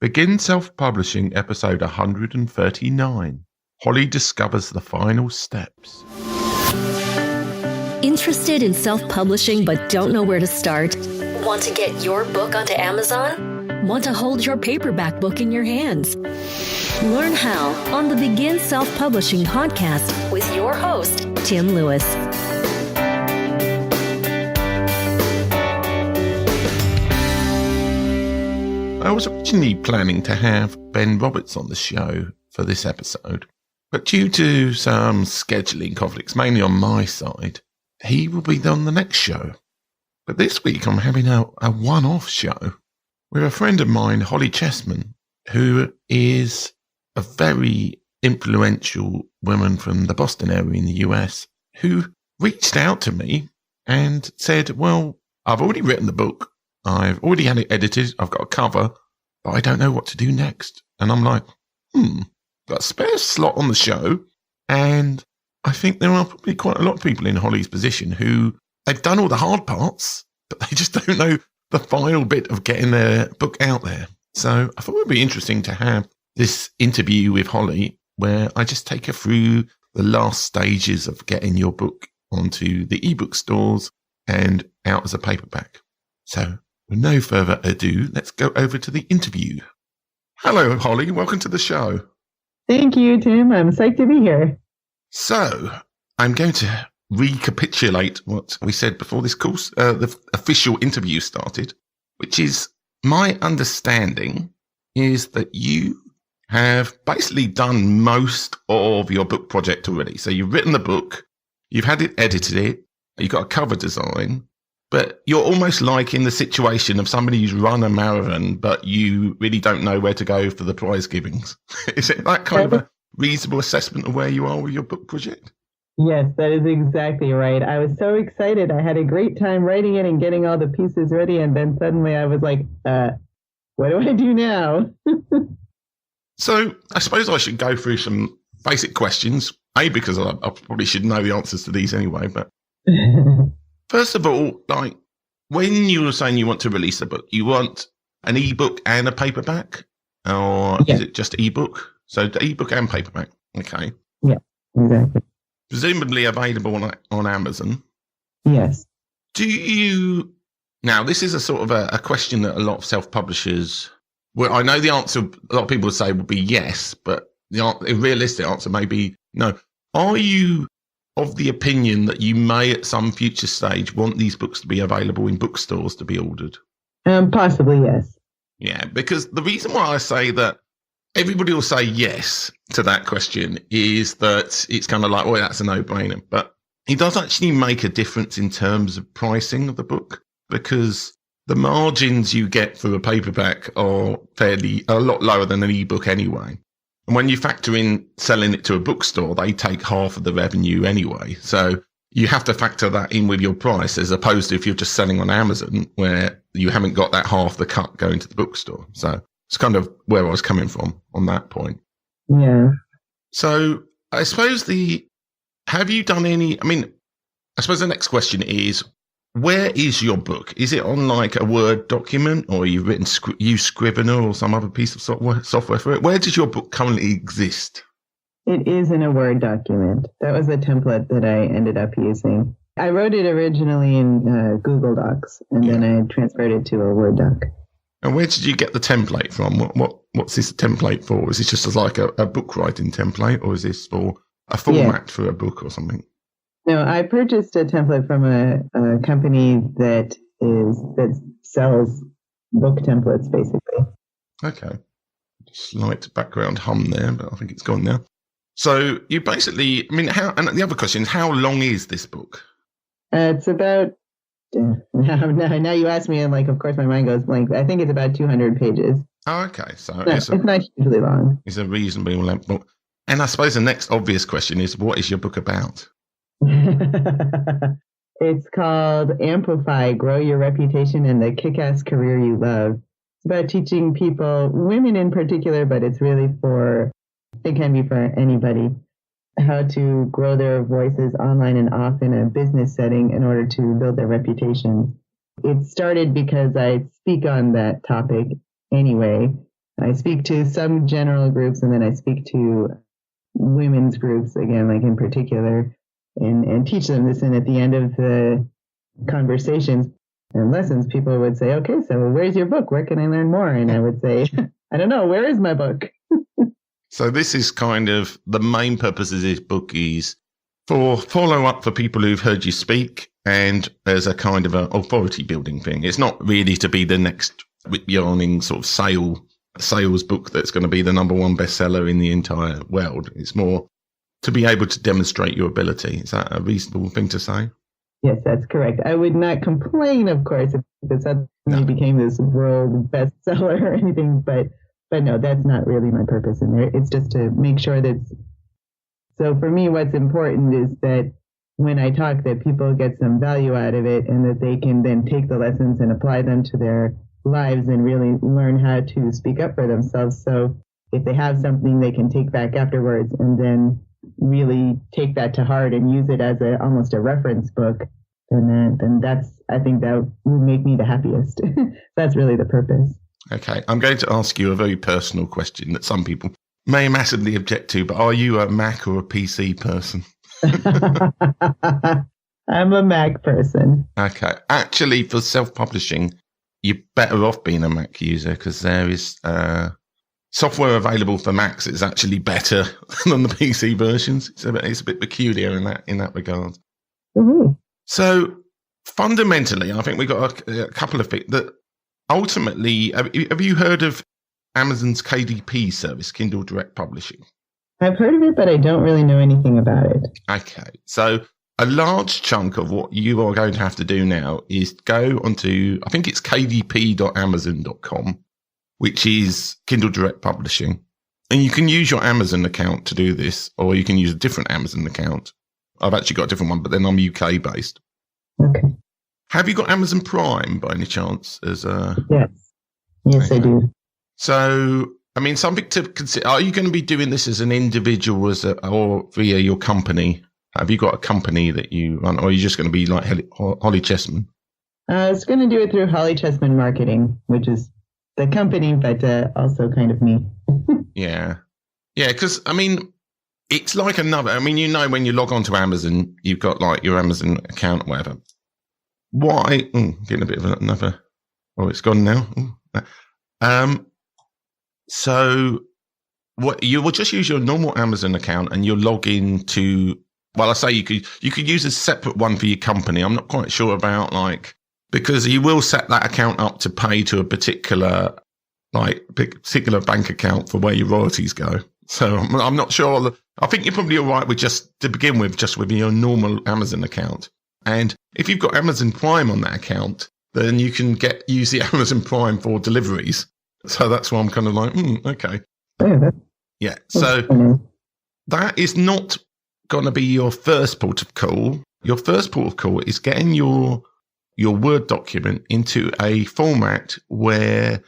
Begin Self-Publishing, episode 139. Holly discovers the final steps. Interested in self-publishing but don't know where to start? Want to get your book onto Amazon? Want to hold your paperback book in your hands? Learn how on the Begin Self-Publishing podcast with your host, Tim Lewis. I was originally planning to have Ben Roberts on the show for this episode, but due to some scheduling conflicts, mainly on my side, he will be on the next show. But this week I'm having a one-off show with a friend of mine, Holly Chessman, who is a very influential woman from the Boston area in the US, who reached out to me and said, well, I've already written the book. I've already had it edited. I've got a cover, but I don't know what to do next. And I'm like, got a spare slot on the show. And I think there are probably quite a lot of people in Holly's position who they've done all the hard parts, but they just don't know the final bit of getting their book out there. So I thought it would be interesting to have this interview with Holly where I just take her through the last stages of getting your book onto the ebook stores and out as a paperback. So with no further ado, let's go over to the interview. Hello, Holly. Welcome to the show. Thank you, Tim. I'm psyched to be here. So I'm going to recapitulate what we said before this course, the official interview started, which is my understanding is that you have basically done most of your book project already. So you've written the book, you've had it edited, you've got a cover design, but you're almost like in the situation of somebody who's run a marathon, but you really don't know where to go for the prize givings. Is it that kind of a reasonable assessment of where you are with your book project? Yes, that is exactly right. I was so excited. I had a great time writing it and getting all the pieces ready. And then suddenly I was like, what do I do now? So I suppose I should go through some basic questions, because I probably should know the answers to these anyway, but... First of all, like when you were saying you want to release a book, you want an ebook and a paperback, or is it just ebook? So the ebook and paperback. Okay. Yeah, exactly. Presumably available on Amazon. Yes. Do you now? This is a sort of a question that a lot of self-publishers. Well, I know the answer. A lot of people would say would be yes, but the realistic answer may be no. Are you of the opinion that you may at some future stage want these books to be available in bookstores to be ordered? Possibly, yes. Yeah, because the reason why I say that everybody will say yes to that question is that it's kind of like, well, that's a no-brainer. But it does actually make a difference in terms of pricing of the book, because the margins you get for a paperback are a lot lower than an ebook anyway. And when you factor in selling it to a bookstore, they take half of the revenue anyway. So you have to factor that in with your price, as opposed to if you're just selling on Amazon, where you haven't got that half the cut going to the bookstore. So it's kind of where I was coming from on that point. Yeah. So I suppose have you done any, I suppose the next question is, where is your book? Is it on like a Word document, or you've written use Scrivener or some other piece of software for it? Where does your book currently exist? It is in a Word document. That was a template that I ended up using. I wrote it originally in Google Docs, and then I transferred it to a Word doc. And where did you get the template from? What's this template for? Is this just like a book writing template, or is this for a format for a book or something? No, I purchased a template from a company that sells book templates, basically. Okay. Slight background hum there, but I think it's gone now. So you basically, and the other question is, how long is this book? It's about, now you ask me, and of course my mind goes blank. I think it's about 200 pages. Oh, okay. So it's not hugely long. It's a reasonably length book. And I suppose the next obvious question is, what is your book about? It's called Amplify, Grow Your Reputation and the Kick-Ass Career You Love. It's about teaching people, women in particular, but it's really it can be for anybody, how to grow their voices online and off in a business setting in order to build their reputation. It started because I speak on that topic anyway. I I speak to some general groups, and then I speak to women's groups, again, like in particular, and teach them this. And at the end of the conversations and lessons, people would say, okay, so where's your book? Where can I learn more? And I would say, I don't know, where is my book? So this is kind of the main purpose of this book is for follow-up for people who've heard you speak and as a kind of an authority building thing. It's not really to be the next whip-yarning sort of sales book that's going to be the number one bestseller in the entire world. It's more to be able to demonstrate your ability. Is that a reasonable thing to say? Yes, that's correct. I would not complain, of course, if it suddenly became this world bestseller or anything, but no, that's not really my purpose in there. It's just to make sure that. So for me, what's important is that when I talk, that people get some value out of it, and that they can then take the lessons and apply them to their lives and really learn how to speak up for themselves. So if they have something they can take back afterwards and then really take that to heart and use it as almost a reference book, then that's, I think that will make me the happiest. That's really the purpose. Okay, I'm going to ask you a very personal question that some people may massively object to, but are you a Mac or a PC person? I'm a Mac person. Okay. Actually, for self-publishing, you're better off being a Mac user because there is software available for Macs is actually better than the PC versions. It's a bit peculiar in that regard. Mm-hmm. So fundamentally, I think we got a couple of things that ultimately, have you heard of Amazon's KDP service, Kindle Direct Publishing? I've heard of it, but I don't really know anything about it. Okay. So a large chunk of what you are going to have to do now is go onto, I think it's kdp.amazon.com, which is Kindle Direct Publishing. And you can use your Amazon account to do this, or you can use a different Amazon account. I've actually got a different one, but then I'm UK based. Okay. Have you got Amazon Prime by any chance? Yes. Yes, okay. I do. So, I mean, something to consider. Are you going to be doing this as an individual or via your company? Have you got a company that you run, or are you just going to be like Holly Chessman? I was going to do it through Holly Chessman Marketing, which is the company, but also kind of me. Yeah. Yeah, because, I mean, it's like another, I mean, you know, when you log on to Amazon, you've got like your Amazon account or whatever. Getting a bit of another, it's gone now. So what you will just use your normal Amazon account and you'll log in to, well, I say you could use a separate one for your company. I'm not quite sure about because you will set that account up to pay to a particular bank account for where your royalties go. So I'm not sure. I think you're probably all right with just with your normal Amazon account. And if you've got Amazon Prime on that account, then you can use the Amazon Prime for deliveries. So that's why I'm kind of like, okay. Yeah. So that is not going to be your first port of call. Your first port of call is getting your Word document into a format where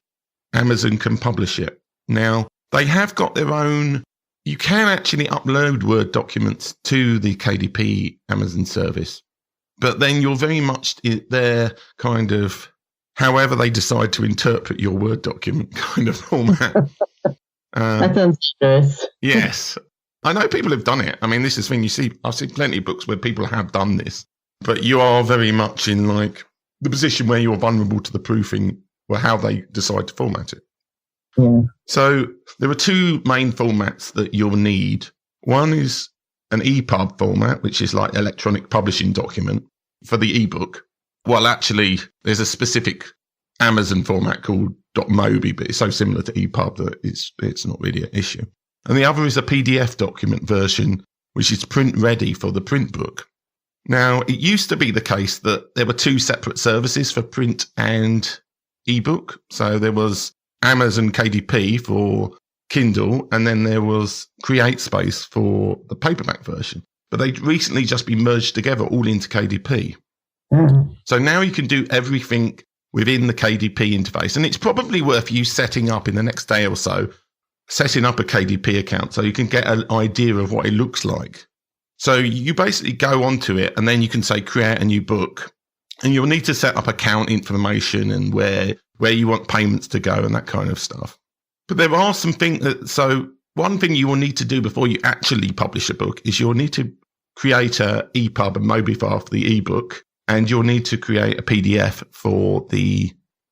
Amazon can publish it. Now, they have got their own, you can actually upload Word documents to the KDP Amazon service, but then you're very much their kind of, however they decide to interpret your Word document kind of format. That sounds dangerous. Yes. I know people have done it. I mean, this is the thing I've seen plenty of books where people have done this, but you are very much in the position where you're vulnerable to the proofing or how they decide to format it. Yeah. So there are two main formats that you'll need. One is an EPUB format, which is like electronic publishing document for the ebook. Well, actually, there's a specific Amazon format called .mobi, but it's so similar to EPUB that it's not really an issue. And the other is a PDF document version, which is print ready for the print book. Now, it used to be the case that there were two separate services for print and ebook. So there was Amazon KDP for Kindle, and then there was CreateSpace for the paperback version. But they'd recently just been merged together all into KDP. Mm. So now you can do everything within the KDP interface. And it's probably worth you setting up in the next day or so, setting up a KDP account so you can get an idea of what it looks like. So you basically go onto it and then you can say create a new book, and you'll need to set up account information and where you want payments to go and that kind of stuff. But there are some things so one thing you will need to do before you actually publish a book is you'll need to create a EPUB and Mobi file for the ebook, and you'll need to create a PDF for the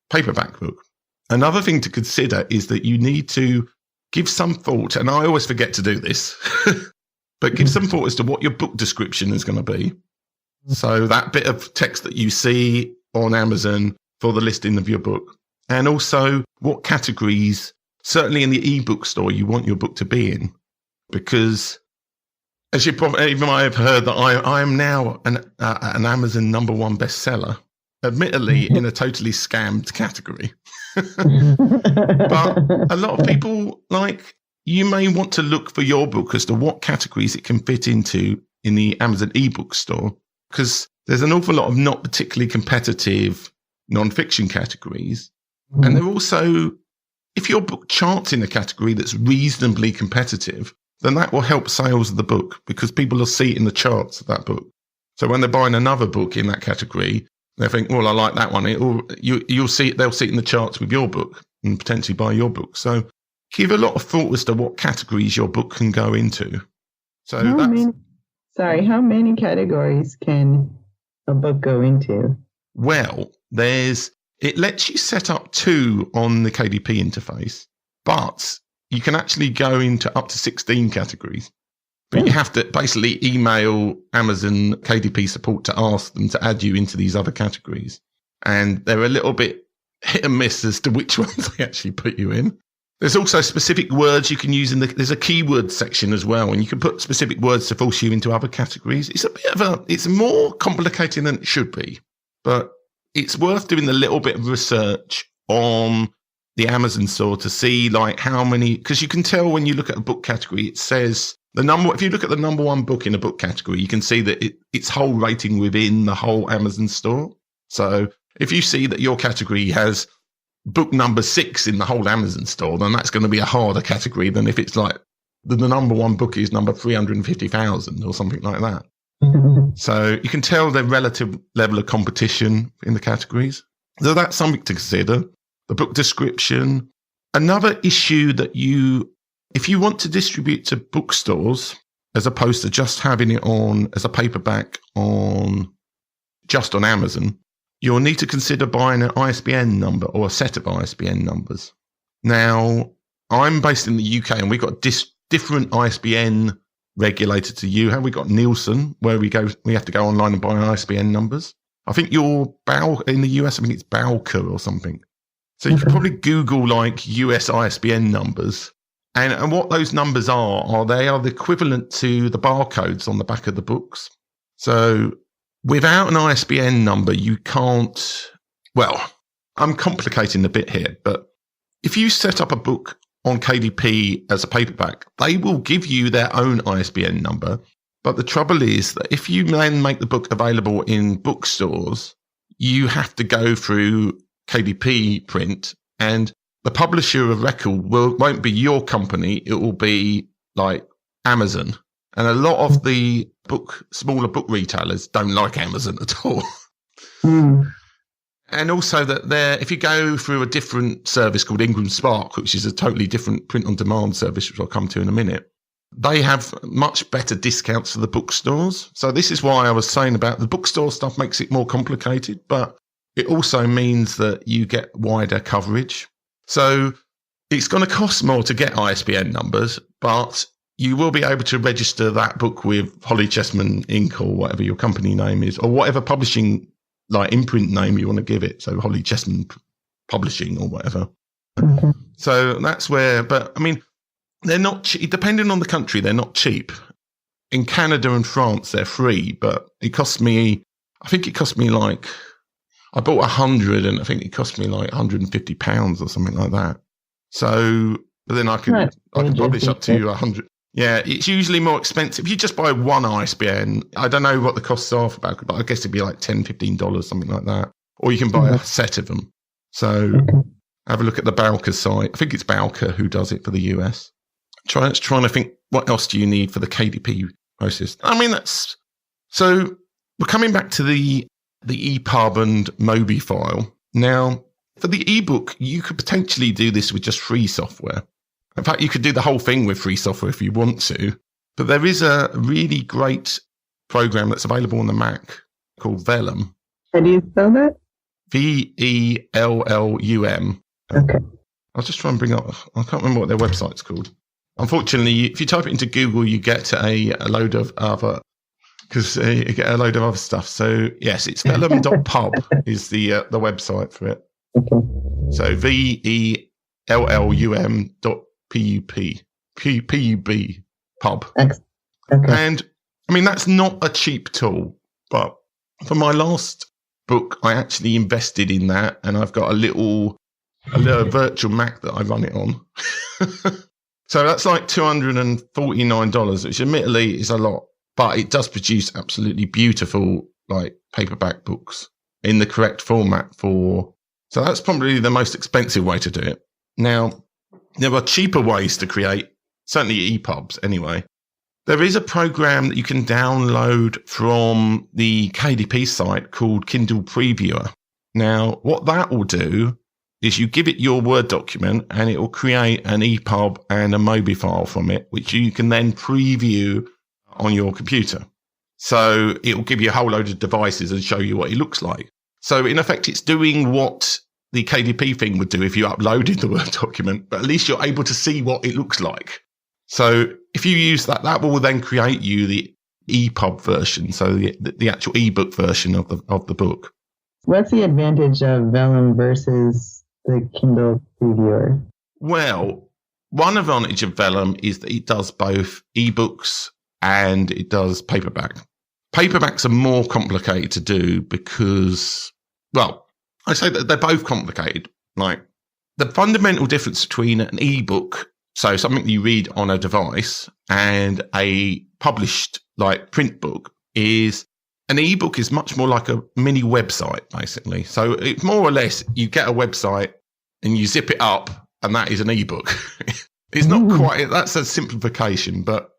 paperback book. Another thing to consider is that you need to give some thought, and I always forget to do this, but give some thought as to what your book description is going to be. So that bit of text that you see on Amazon for the listing of your book, and also what categories, certainly in the ebook store, you want your book to be in. Because as you probably might have heard, that I am now an Amazon #1 bestseller, admittedly in a totally scammed category. But a lot of people, you may want to look for your book as to what categories it can fit into in the Amazon ebook store, because there's an awful lot of not particularly competitive non-fiction categories. And they're also, if your book charts in a category that's reasonably competitive, then that will help sales of the book, because people will see it in the charts of that book. So when they're buying another book in that category, they think, well, I like that one. You'll see it, they'll see it in the charts with your book and potentially buy your book. So give a lot of thought as to what categories your book can go into. So how many categories can a book go into? Well, it lets you set up 2 on the KDP interface, but you can actually go into up to 16 categories. But you have to basically email Amazon KDP support to ask them to add you into these other categories. And they're a little bit hit and miss as to which ones they actually put you in. There's also specific words you can use there's a keyword section as well, and you can put specific words to force you into other categories. It's more complicated than it should be, but it's worth doing a little bit of research on the Amazon store to see how many, because you can tell when you look at a book category, it says if you look at the #1 book in a book category, you can see that its whole rating within the whole Amazon store. So if you see that your category has book number 6 in the whole Amazon store, then that's going to be a harder category than if it's the #1 book is number 350,000 or something like that. So you can tell the relative level of competition in the categories. So that's something to consider. The book description. Another issue that if you want to distribute to bookstores, as opposed to just having it on as a paperback just on Amazon, you'll need to consider buying an ISBN number or a set of ISBN numbers. Now, I'm based in the UK and we've got different ISBN regulated to you. Have we got Nielsen, where we have to go online and buy ISBN numbers? I think in the US, I think it's Bowker or something. So you can probably Google US ISBN numbers. And what those numbers are they are the equivalent to the barcodes on the back of the books. So without an ISBN number, you can't, I'm complicating a bit here, but if you set up a book on KDP as a paperback, they will give you their own ISBN number. But the trouble is that if you then make the book available in bookstores, you have to go through KDP print, and the publisher of record won't be your company. It will be Amazon. And a lot of the smaller book retailers don't like Amazon at all. And also that if you go through a different service called Ingram Spark, which is a totally different print-on-demand service, which I'll come to in a minute, they have much better discounts for the bookstores. So this is why I was saying about the bookstore stuff makes it more complicated, but it also means that you get wider coverage. So it's going to cost more to get ISBN numbers, but you will be able to register that book with Holly Chessman Inc. or whatever your company name is, or whatever publishing imprint name you want to give it. So Holly Chessman Publishing or whatever. Okay. So that's where, but I mean, they're not cheap. Depending on the country, they're not cheap. In Canada and France, they're free, but I bought 100 and I think it cost me £150 or something like that. So, but then I can publish up to 100. Yeah, it's usually more expensive. If you just buy one ISBN, I don't know what the costs are for that, but I guess it'd be $10, $15, something like that. Or you can buy a set of them. So have a look at the Bowker site. I think it's Bowker who does it for the US. Trying to think, what else do you need for the KDP process? I mean, so we're coming back to the EPUB and Mobi file. Now, For the ebook, you could potentially do this with just free software. In fact, you could do the whole thing with free software if you want to. But there is a really great program that's available on the Mac called Vellum. How do you spell that? Vellum. Okay. I'll just try and bring up, I can't remember what their website's called. Unfortunately, if you type it into Google, you get a load of other, because you get a load of other stuff. So yes, it's vellum.pub is the website for it. Okay. So vellum.pub, pub. Okay. And I mean, that's not a cheap tool, but for my last book, I actually invested in that, and I've got a little virtual Mac that I run it on. So that's like $249, which admittedly is a lot, but it does produce absolutely beautiful, like, paperback books in the correct format so that's probably the most expensive way to do it. Now, there are cheaper ways to create, certainly EPUBs anyway. There is a program that you can download from the KDP site called Kindle Previewer. Now, what that will do is you give it your Word document and it will create an EPUB and a MOBI file from it, which you can then preview on your computer. So it will give you a whole load of devices and show you what it looks like. So in effect, it's doing what the KDP thing would do if you uploaded the Word document, but at least you're able to see what it looks like. So if you use that, that will then create you the EPUB version, so the actual ebook version of the book. What's the advantage of Vellum versus the Kindle Previewer? Well, one advantage of Vellum is that it does both ebooks and it does paperback. Paperbacks are more complicated to do because, well, I say that they're both complicated. Like, the fundamental difference between an ebook, so something you read on a device, and a published, like, print book, is an ebook is much more like a mini website, basically. So it's more or less you get a website and you zip it up, and that is an ebook. It's not quite, that's a simplification, but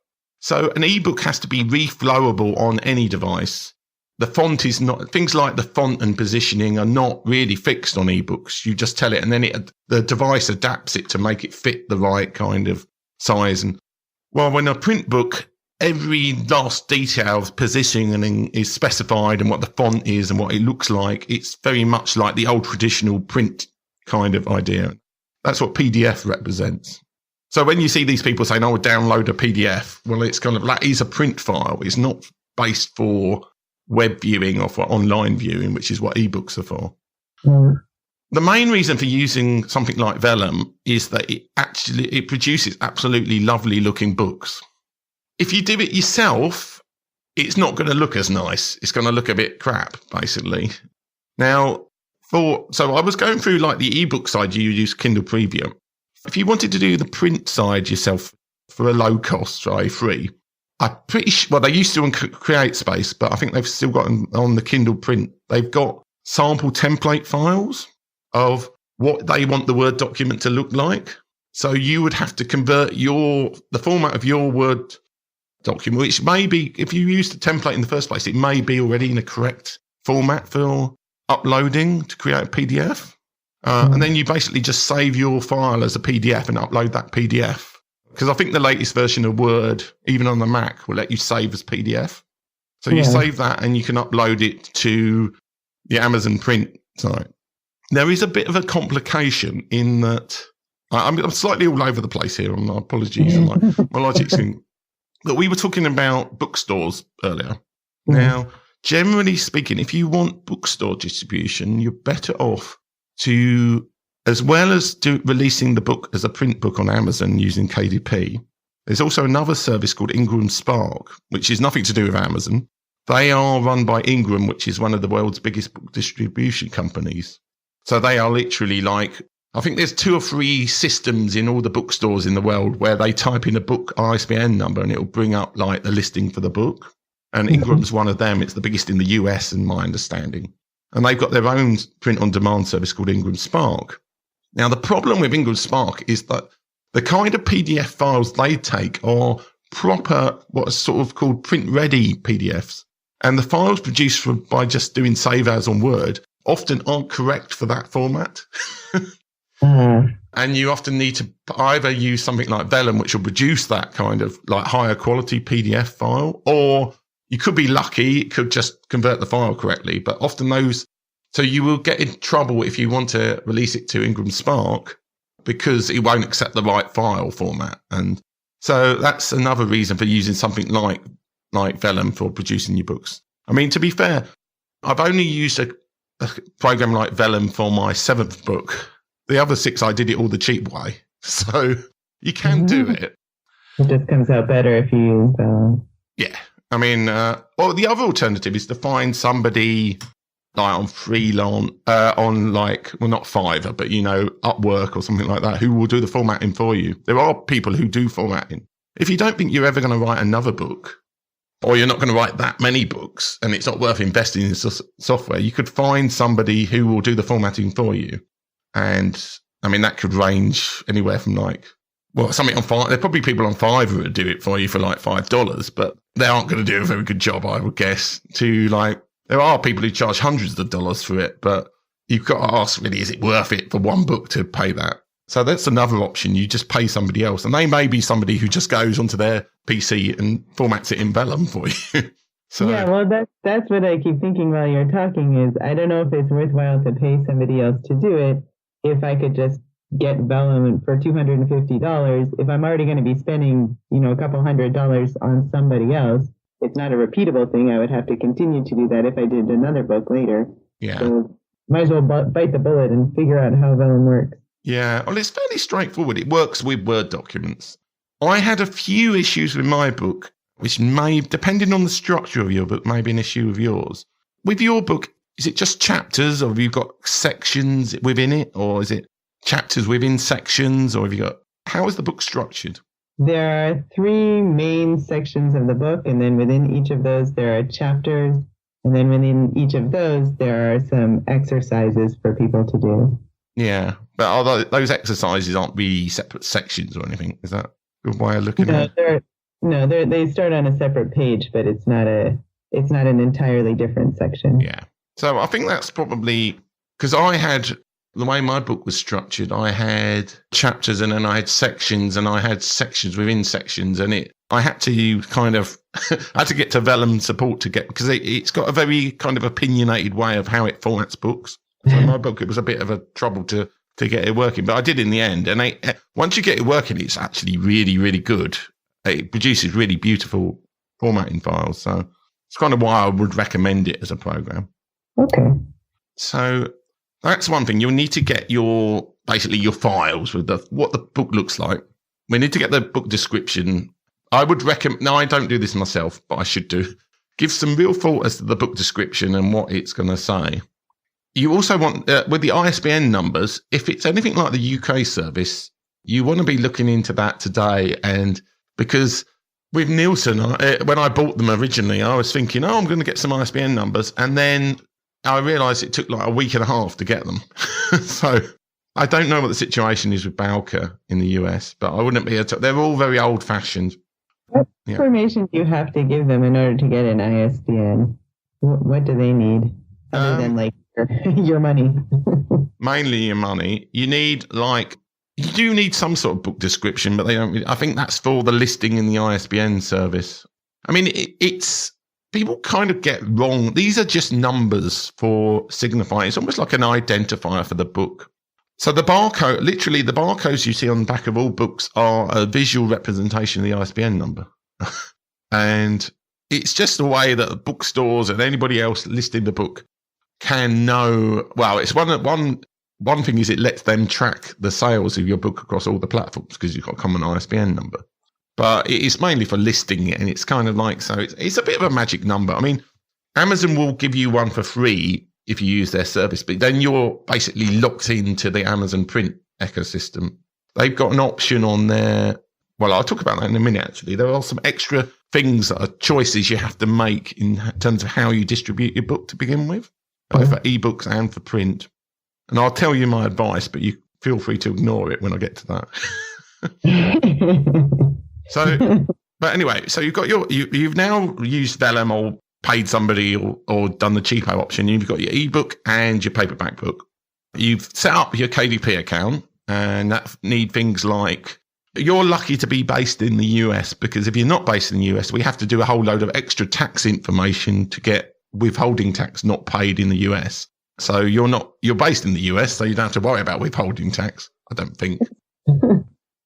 so an ebook has to be reflowable on any device. The font is not, things like the font and positioning are not really fixed on ebooks. You just tell it, and then the device adapts it to make it fit the right kind of size. And well, when a print book, every last detail of positioning is specified and what the font is and what it looks like. It's very much like the old traditional print kind of idea. That's what PDF represents. So when you see these people saying, oh, download a PDF, well, it's kind of like, it's a print file. It's not based for web viewing or for online viewing, which is what ebooks are for. The main reason for using something like Vellum is that it produces absolutely lovely looking books. If you do it yourself, it's not going to look as nice. It's going to look a bit crap, basically. Now, so I was going through like the ebook side, you use Kindle Preview. If you wanted to do the print side yourself for a low cost, free, I'm pretty sure, well, they used to on Create Space, but I think they've still got on the Kindle print, they've got sample template files of what they want the Word document to look like. So you would have to convert the format of your Word document, which may be, if you use the template in the first place, it may be already in a correct format for uploading to create a PDF. And then you basically just save your file as a PDF and upload that PDF. Because I think the latest version of Word, even on the Mac, will let you save as PDF. So you save that and you can upload it to the Amazon print site. There is a bit of a complication in that I'm slightly all over the place here. My apologies. My logic's in. But we were talking about bookstores earlier. Now, generally speaking, if you want bookstore distribution, you're better off to, as well as releasing the book as a print book on Amazon using KDP, there's also another service called Ingram Spark, which is nothing to do with Amazon. They are run by Ingram, which is one of the world's biggest book distribution companies. So they are literally like, I think there's 2 or 3 systems in all the bookstores in the world where they type in a book ISBN number and it'll bring up like the listing for the book. And Ingram's one of them. It's the biggest in the US, in my understanding. And they've got their own print-on-demand service called Ingram Spark. Now, the problem with Ingram Spark is that the kind of PDF files they take are proper, what's sort of called print-ready PDFs. And the files produced by just doing save as on Word often aren't correct for that format. Uh, And you often need to either use something like Vellum, which will produce that kind of like higher quality PDF file, or you could be lucky, it could just convert the file correctly. But often so you will get in trouble if you want to release it to Ingram Spark because it won't accept the right file format. And so that's another reason for using something like Vellum for producing your books. I mean, to be fair, I've only used a program like Vellum for my 7th book. The other 6, I did it all the cheap way. So you can do it. It just comes out better if you use Yeah. I mean, or the other alternative is to find somebody like on freelance, not Fiverr, but, Upwork or something like that, who will do the formatting for you. There are people who do formatting. If you don't think you're ever going to write another book, or you're not going to write that many books and it's not worth investing in software, you could find somebody who will do the formatting for you. And I mean, that could range anywhere from something on Fiverr. There are probably people on Fiverr who would do it for you for like $5, but they aren't going to do a very good job, I would guess. There are people who charge hundreds of dollars for it, but you've got to ask, really, is it worth it for one book to pay that? So that's another option. You just pay somebody else, and they may be somebody who just goes onto their PC and formats it in Vellum for you. So, yeah, well, that's what I keep thinking while you're talking is I don't know if it's worthwhile to pay somebody else to do it. If I could just get Vellum for $250, if I'm already going to be spending, a couple $100 on somebody else, it's not a repeatable thing. I would have to continue to do that if I did another book later. Yeah. So might as well bite the bullet and figure out how Vellum works. Yeah. Well, it's fairly straightforward. It works with Word documents. I had a few issues with my book, which may, depending on the structure of your book, may be an issue with yours. With your book, is it just chapters, or have you got sections within it, or is it chapters within sections, or how is the book structured? There are 3 main sections of the book, and then within each of those, there are chapters, and then within each of those, there are some exercises for people to do. Yeah, but those exercises aren't really separate sections or anything? Is that a good way of looking at it? They start on a separate page, but it's not an entirely different section. Yeah. So I think that's probably because the way my book was structured, I had chapters and then I had sections and I had sections within sections, and I had to kind of I had to get to Vellum support to get, because it's got a very kind of opinionated way of how it formats books. So in my book, it was a bit of a trouble to get it working, but I did in the end. And once you get it working, it's actually really, really good. It produces really beautiful formatting files. So it's kind of why I would recommend it as a program. Okay. So that's one thing. You'll need to get your files with what the book looks like. We need to get the book description. I would recommend, no, I don't do this myself, but I should do. Give some real thought as to the book description and what it's going to say. You also want, with the ISBN numbers, if it's anything like the UK service, you want to be looking into that today. And because with Nielsen, when I bought them originally, I was thinking, I'm going to get some ISBN numbers. And then I realised it took like a week and a half to get them. So I don't know what the situation is with Bowker in the US, but I wouldn't be they're all very old fashioned. What information do you have to give them in order to get an ISBN? What do they need other than your money? Mainly your money. You do need some sort of book description, but they don't. I think that's for the listing in the ISBN service. I mean, it's people kind of get wrong. These are just numbers for signifying. It's almost like an identifier for the book. So the barcode, literally the barcodes you see on the back of all books are a visual representation of the ISBN number. And it's just a way that bookstores and anybody else listing the book can know. Well, it's one thing is it lets them track the sales of your book across all the platforms because you've got a common ISBN number. But it is mainly for listing it, and it's kind of like, so it's a bit of a magic number. I mean, Amazon will give you one for free if you use their service, but then you're basically locked into the Amazon print ecosystem. They've got an option on there. Well, I'll talk about that in a minute, actually. There are some extra things that are choices you have to make in terms of how you distribute your book to begin with, both for ebooks and for print. And I'll tell you my advice, but you feel free to ignore it when I get to that. So, but anyway, so you've got you've now used Vellum or paid somebody or done the cheapo option. You've got your ebook and your paperback book. You've set up your KDP account, and that need things like, you're lucky to be based in the US, because if you're not based in the US, we have to do a whole load of extra tax information to get withholding tax not paid in the US. So you're based in the US, so you don't have to worry about withholding tax, I don't think.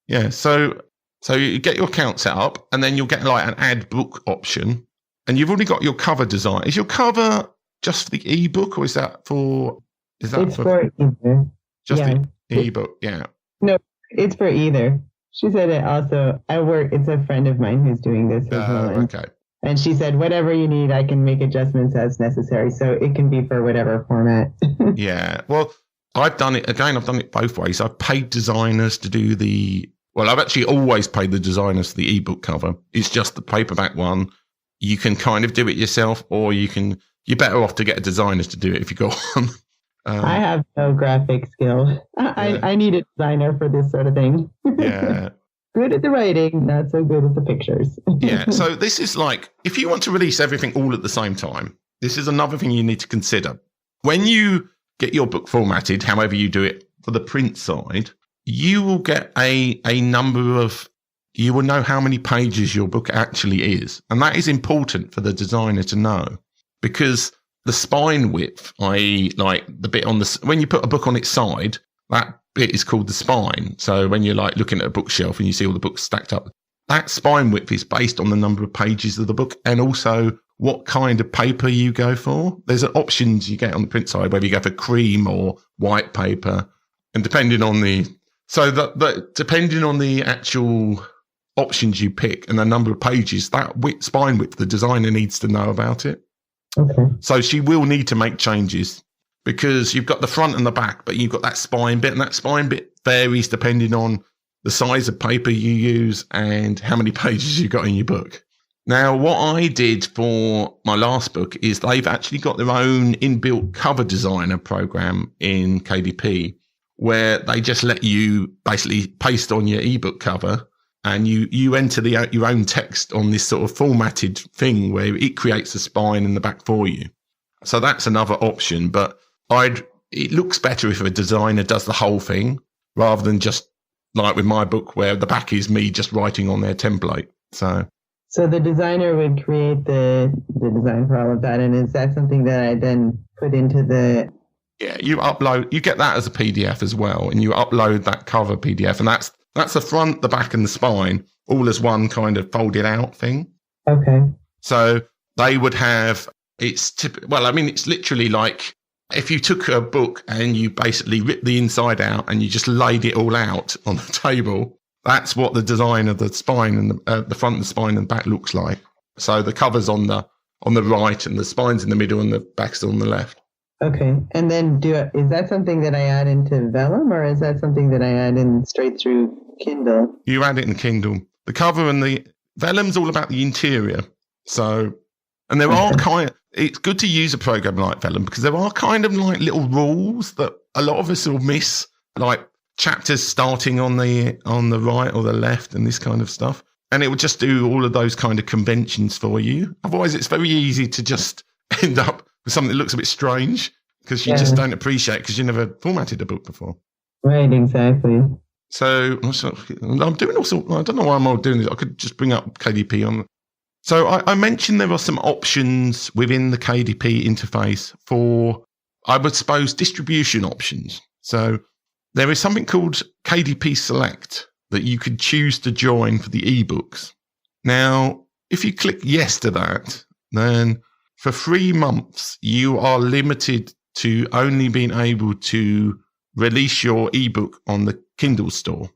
Yeah. So you get your account set up, and then you'll get like an add book option, and you've already got your cover design. Is your cover just for the ebook, or is that for it's for either. Just the ebook? Yeah. No, it's for either. She said it also, it's a friend of mine who's doing this as well. Okay. And she said, whatever you need, I can make adjustments as necessary. So it can be for whatever format. Yeah. Well, I've done it both ways. I've paid designers to do I've actually always paid the designers for the ebook cover. It's just the paperback one. You can kind of do it yourself, or you're better off to get a designer to do it if you got one. I have no graphic skill. I need a designer for this sort of thing. Yeah. Good at the writing, not so good at the pictures. Yeah. So this is like, if you want to release everything all at the same time, this is another thing you need to consider. When you get your book formatted, however you do it for the print side, you will get a number of, you will know how many pages your book actually is. And that is important for the designer to know, because the spine width, i.e. like the bit on when you put a book on its side, that bit is called the spine. So when you're like looking at a bookshelf and you see all the books stacked up, that spine width is based on the number of pages of the book, and also what kind of paper you go for. There's options you get on the print side, whether you go for cream or white paper, and depending on the actual options you pick and the number of pages, that spine width, the designer needs to know about it. Okay. So she will need to make changes, because you've got the front and the back, but you've got that spine bit, and that spine bit varies depending on the size of paper you use and how many pages you got in your book. Now, what I did for my last book is they've actually got their own inbuilt cover designer program in KDP, where they just let you basically paste on your ebook cover, and you enter your own text on this sort of formatted thing where it creates a spine in the back for you. So that's another option, but it looks better if a designer does the whole thing rather than just like with my book where the back is me just writing on their template. So the designer would create the design for all of that, and is that something that I then put into the... Yeah, you get that as a PDF as well, and you upload that cover PDF, and that's the front, the back, and the spine, all as one kind of folded out thing. Okay. So they would have, it's literally like if you took a book and you basically ripped the inside out and you just laid it all out on the table, that's what the design of the spine and the front, the spine, and back looks like. So the cover's on the right, and the spine's in the middle, and the back's on the left. Okay. And then is that something that I add into Vellum, or is that something that I add in straight through Kindle? You add it in Kindle. The cover and the Vellum's all about the interior. So, and there are it's good to use a program like Vellum, because there are kind of like little rules that a lot of us will miss, like chapters starting on the right or the left and this kind of stuff. And it will just do all of those kind of conventions for you. Otherwise, it's very easy to just end up with something that looks a bit strange, because you just don't appreciate it because you never formatted a book before. Right, exactly. So I'm doing also, I don't know why I'm all doing this. I could just bring up KDP on. So I mentioned there are some options within the KDP interface for, I would suppose, distribution options. So there is something called KDP Select that you could choose to join for the ebooks. Now, if you click yes to that, then for 3 months, you are limited to only being able to release your ebook on the Kindle store.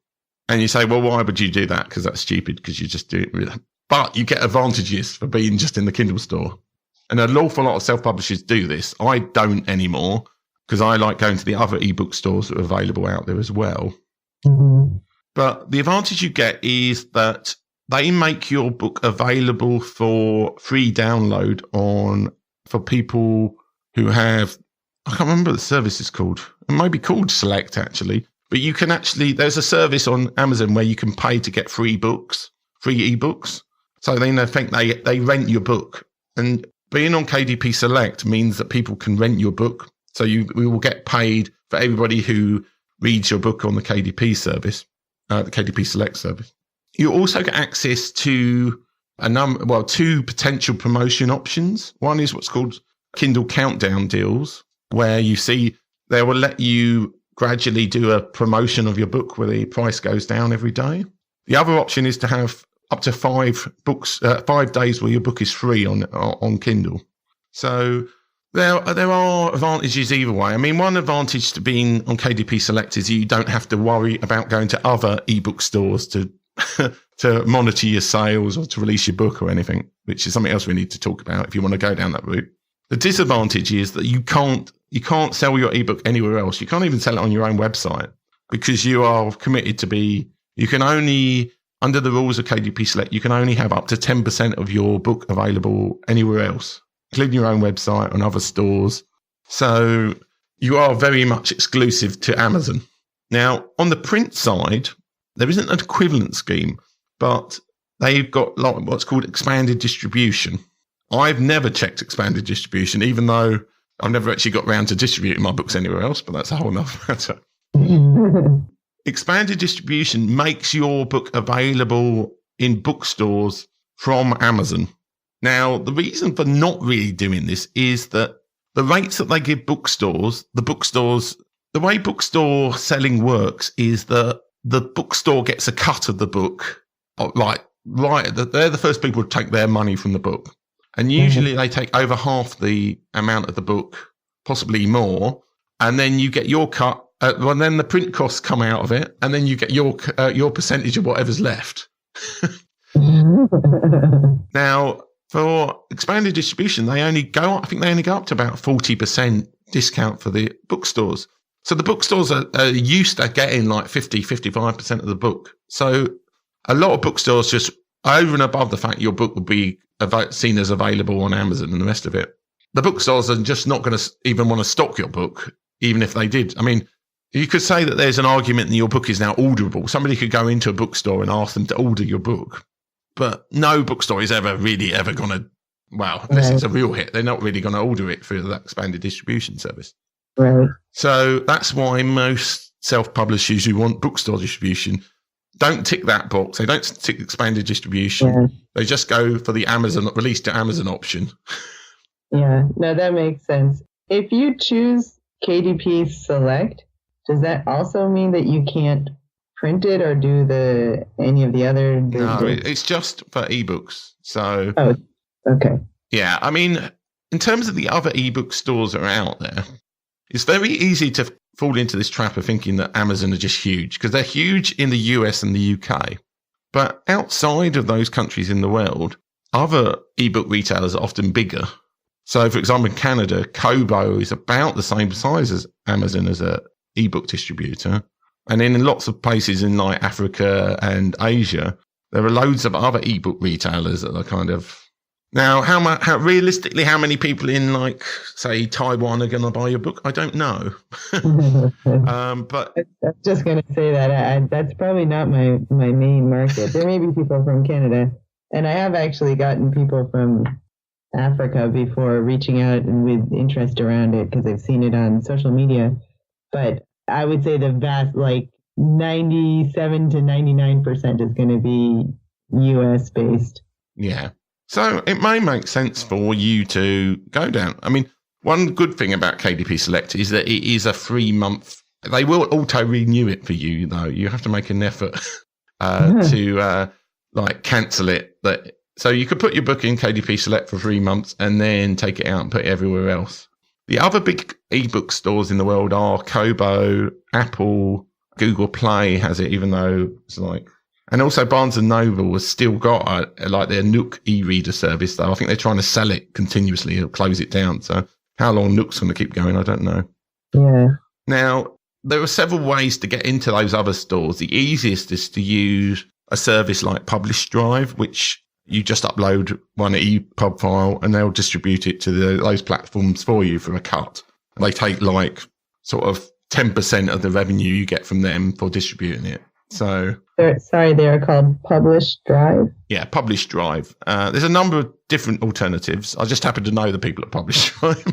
And you say, well, why would you do that? Because that's stupid, because you just do it with that. But you get advantages for being just in the Kindle store. And an awful lot of self-publishers do this. I don't anymore, because I like going to the other ebook stores that are available out there as well. Mm-hmm. But the advantage you get is that they make your book available for free download for people who have, I can't remember what the service is called. It might be called Select, actually. But you can actually, there's a service on Amazon where you can pay to get free ebooks. So they think they rent your book. And being on KDP Select means that people can rent your book. So we will get paid for everybody who reads your book on the KDP service, the KDP Select service. You also get access to two potential promotion options. One is what's called Kindle Countdown deals, where you see they will let you gradually do a promotion of your book where the price goes down every day. The other option is to have up to 5 days where your book is free on Kindle. So there are advantages either way. I mean, one advantage to being on KDP Select is you don't have to worry about going to other ebook stores to to monitor your sales or to release your book or anything, which is something else we need to talk about if you want to go down that route. The disadvantage is that you can't sell your ebook anywhere else. You can't even sell it on your own website because you are committed to you can only, under the rules of KDP Select, you can only have up to 10% of your book available anywhere else, including your own website and other stores. So you are very much exclusive to Amazon. Now, on the print side, there isn't an equivalent scheme, but they've got what's called expanded distribution. I've never checked expanded distribution, even though I've never actually got round to distributing my books anywhere else, but that's a whole other matter. Expanded distribution makes your book available in bookstores from Amazon. Now, the reason for not really doing this is that the rates that they give bookstores, the way bookstore selling works is that the bookstore gets a cut of the book, right. They're the first people to take their money from the book. And usually they take over half the amount of the book, possibly more. And then you get your cut. Then the print costs come out of it. And then you get your percentage of whatever's left. Now, for expanded distribution, they only go up to about 40% discount for the bookstores. So the bookstores are used to getting like 55% of the book. So a lot of bookstores just over and above the fact your book will be seen as available on Amazon and the rest of it. The bookstores are just not going to even want to stock your book, even if they did. I mean, you could say that there's an argument that your book is now orderable. Somebody could go into a bookstore and ask them to order your book, but no bookstore is ever going to, unless it's a real hit, they're not really going to order it through that expanded distribution service. Right. So that's why most self-publishers who want bookstore distribution don't tick that box. They don't tick expanded distribution. Yeah. They just go for the Amazon release to Amazon option. Yeah, no, that makes sense. If you choose KDP Select, does that also mean that you can't print it or do any of the other? No, it's just for ebooks. So, okay. Yeah, I mean, in terms of the other ebook stores that are out there, it's very easy to fall into this trap of thinking that Amazon are just huge because they're huge in the US and the UK. But outside of those countries in the world, other ebook retailers are often bigger. So, for example, in Canada, Kobo is about the same size as Amazon as a ebook distributor. And in lots of places in like Africa and Asia, there are loads of other ebook retailers that are kind of... Now, how realistically, how many people in, like, say, Taiwan are going to buy your book? I don't know. But I'm just going to say that that's probably not my main market. There may be people from Canada, and I have actually gotten people from Africa before reaching out and with interest around it because I've seen it on social media. But I would say the vast, like 97 to 99% is going to be US based. Yeah. So it may make sense for you to go down. I mean, one good thing about KDP Select is that it is a 3-month. They will auto renew it for you, though. You have to make an effort to cancel it. So you could put your book in KDP Select for 3 months and then take it out and put it everywhere else. The other big ebook stores in the world are Kobo, Apple, Google Play has it, even though it's like... And also Barnes & Noble has still got their Nook e-reader service, though. I think they're trying to sell it continuously or close it down. So how long Nook's going to keep going, I don't know. Yeah. Now, there are several ways to get into those other stores. The easiest is to use a service like Publish Drive, which you just upload one EPUB file and they'll distribute it to those platforms for you for a cut. They take like sort of 10% of the revenue you get from them for distributing it. So They are called Publish Drive. Yeah, Publish Drive. There's a number of different alternatives. I just happen to know the people at Publish Drive.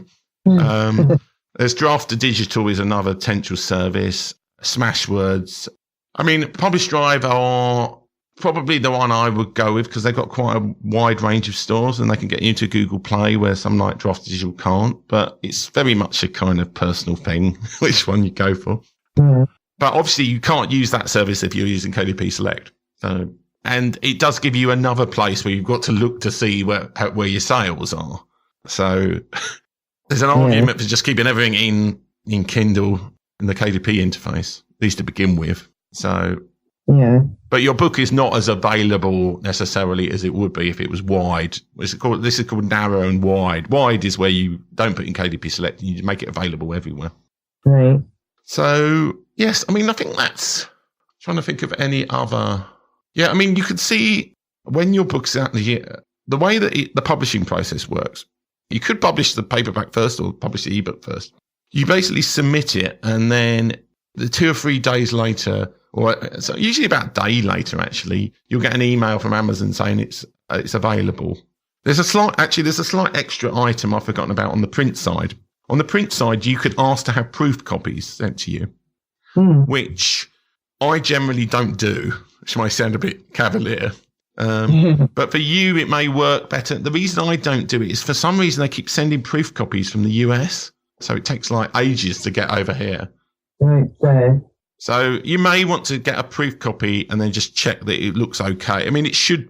There's Draft to Digital is another potential service. Smashwords. I mean, Publish Drive are probably the one I would go with because they've got quite a wide range of stores and they can get you into Google Play where some like Draft to Digital can't. But it's very much a kind of personal thing, which one you go for. Yeah. But obviously you can't use that service if you're using KDP Select. So, and it does give you another place where you've got to look to see where your sales are. So there's an argument for just keeping everything in Kindle in the KDP interface, at least to begin with. So, yeah. But your book is not as available necessarily as it would be if it was wide. This is called narrow and wide. Wide is where you don't put in KDP Select and you make it available everywhere. Right. So, yes, I mean, I think that's trying to think of any other. Yeah, I mean, you could see when your book's out the way that the publishing process works. You could publish the paperback first or publish the ebook first. You basically submit it and then the 2 or 3 days later, or so usually about a day later, actually, you'll get an email from Amazon saying it's available. There's a slight extra item I've forgotten about on the print side. On the print side, you could ask to have proof copies sent to you, which I generally don't do, which might sound a bit cavalier. But for you, it may work better. The reason I don't do it is for some reason they keep sending proof copies from the US. So it takes like ages to get over here. Right. So you may want to get a proof copy and then just check that it looks okay. I mean, it should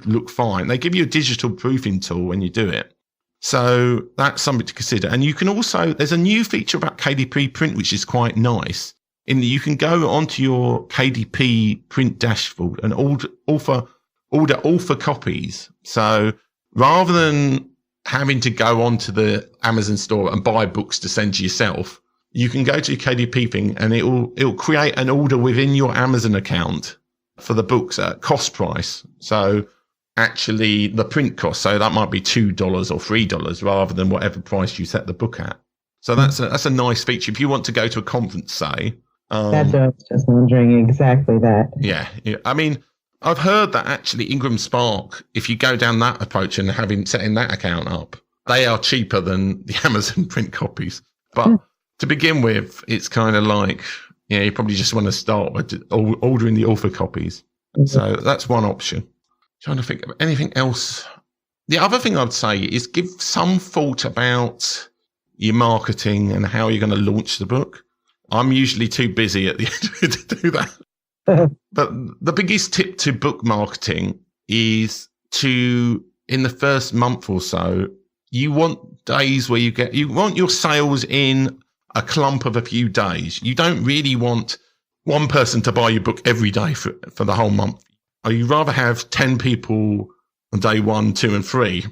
look fine. They give you a digital proofing tool when you do it. So that's something to consider. And you can also, there's a new feature about KDP print, which is quite nice in that you can go onto your KDP print dashboard and order all for copies. So rather than having to go onto the Amazon store and buy books to send to yourself, you can go to your KDP thing and it'll create an order within your Amazon account for the books at cost price. So actually the print cost, so that might be $2 or $3 rather than whatever price you set the book at. So that's a nice feature. If you want to go to a conference, say. That's what I was just wondering, exactly that. Yeah. I mean, I've heard that actually Ingram Spark, if you go down that approach and setting that account up, they are cheaper than the Amazon print copies. But to begin with, it's kind of like, you probably just want to start with ordering the author copies. So that's one option. Trying to think of anything else. The other thing I'd say is give some thought about your marketing and how you're going to launch the book. I'm usually too busy at the end of it to do that. But the biggest tip to book marketing is in the first month or so, you want days where you want your sales in a clump of a few days. You don't really want one person to buy your book every day for the whole month. Or you rather have 10 people on day 1, 2, and 3,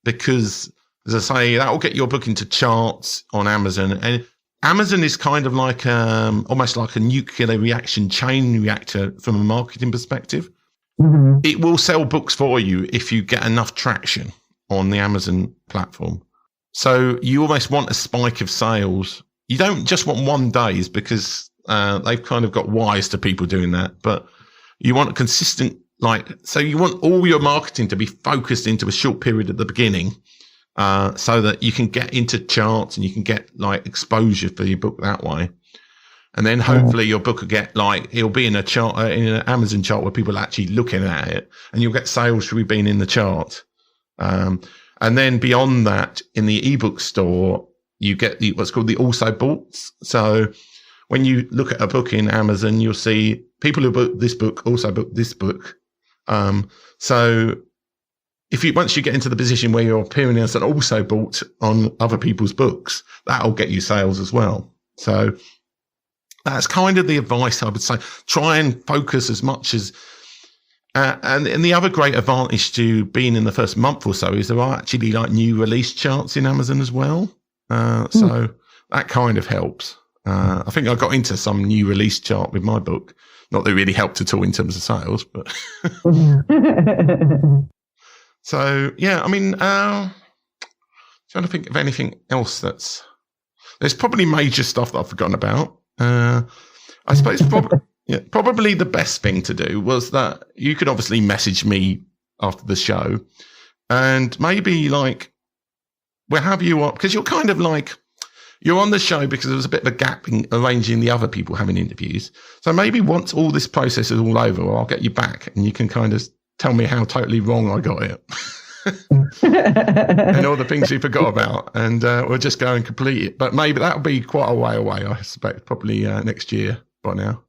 because, as I say, that will get your book into charts on Amazon. And Amazon is kind of like almost like a nuclear reaction chain reactor from a marketing perspective. Mm-hmm. It will sell books for you if you get enough traction on the Amazon platform. So you almost want a spike of sales. You don't just want one days because they've kind of got wise to people doing that, but you want a consistent, so you want all your marketing to be focused into a short period at the beginning, so that you can get into charts and you can get exposure for your book that way. And then hopefully your book will get it'll be in a chart, in an Amazon chart where people are actually looking at it, and you'll get sales through being in the chart. And then beyond that, in the ebook store, you get what's called the also boughts. So when you look at a book in Amazon, you'll see people who book this book also book this book. So once you get into the position where you're appearing as an also bought on other people's books, that'll get you sales as well. So that's kind of the advice I would say. Try and focus as much as, and the other great advantage to being in the first month or so is there are actually new release charts in Amazon as well. So that kind of helps. I think I got into some new release chart with my book. Not that it really helped at all in terms of sales, but. So, yeah, I mean, trying to think of anything else there's probably major stuff that I've forgotten about. I suppose Yeah, probably the best thing to do was that you could obviously message me after the show and maybe like we'll have you up because you're kind of like you're on the show because there was a bit of a gap in arranging the other people having interviews. So maybe once all this process is all over, I'll get you back and you can kind of tell me how totally wrong I got it. And all the things you forgot about, and we'll just go and complete it. But maybe that'll be quite a way away, I suspect, probably next year by now.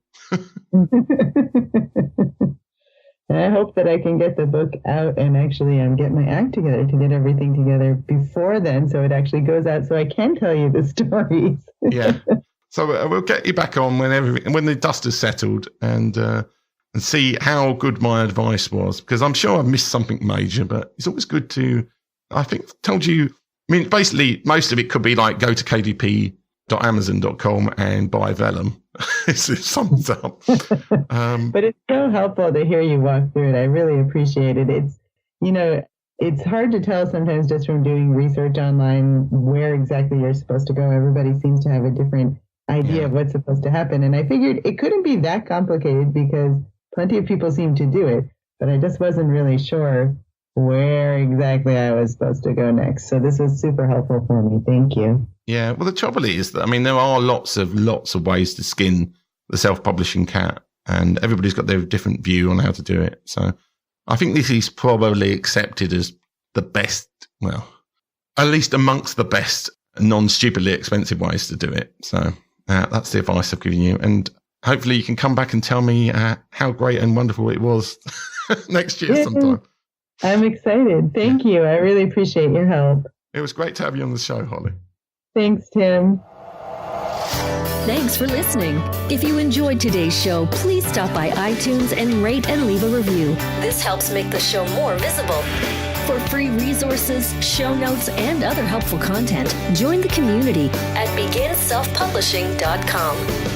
And I hope that I can get the book out and actually get my act together to get everything together before then, so it actually goes out so I can tell you the stories. Yeah. So we'll get you back on when the dust has settled and see how good my advice was, because I'm sure I've missed something major, but it's always good to, I think, told you, I mean, basically, most of it could be like go to kdp.amazon.com and buy Vellum. It sums up. But it's so helpful to hear you walk through it. I really appreciate it. It's, it's hard to tell sometimes just from doing research online where exactly you're supposed to go. Everybody seems to have a different idea of what's supposed to happen. And I figured it couldn't be that complicated because plenty of people seem to do it, but I just wasn't really sure where exactly I was supposed to go next. So this was super helpful for me. Thank you. Yeah. Well, the trouble is that, I mean, there are lots of ways to skin the self-publishing cat, and everybody's got their different view on how to do it. So I think this is probably accepted as the best, well, at least amongst the best non-stupidly expensive ways to do it. So that's the advice I've given you. And hopefully you can come back and tell me how great and wonderful it was next year sometime. I'm excited. Thank you. I really appreciate your help. It was great to have you on the show, Holly. Thanks, Tim. Thanks for listening. If you enjoyed today's show, please stop by iTunes and rate and leave a review. This helps make the show more visible. For free resources, show notes, and other helpful content, join the community at beginselfpublishing.com.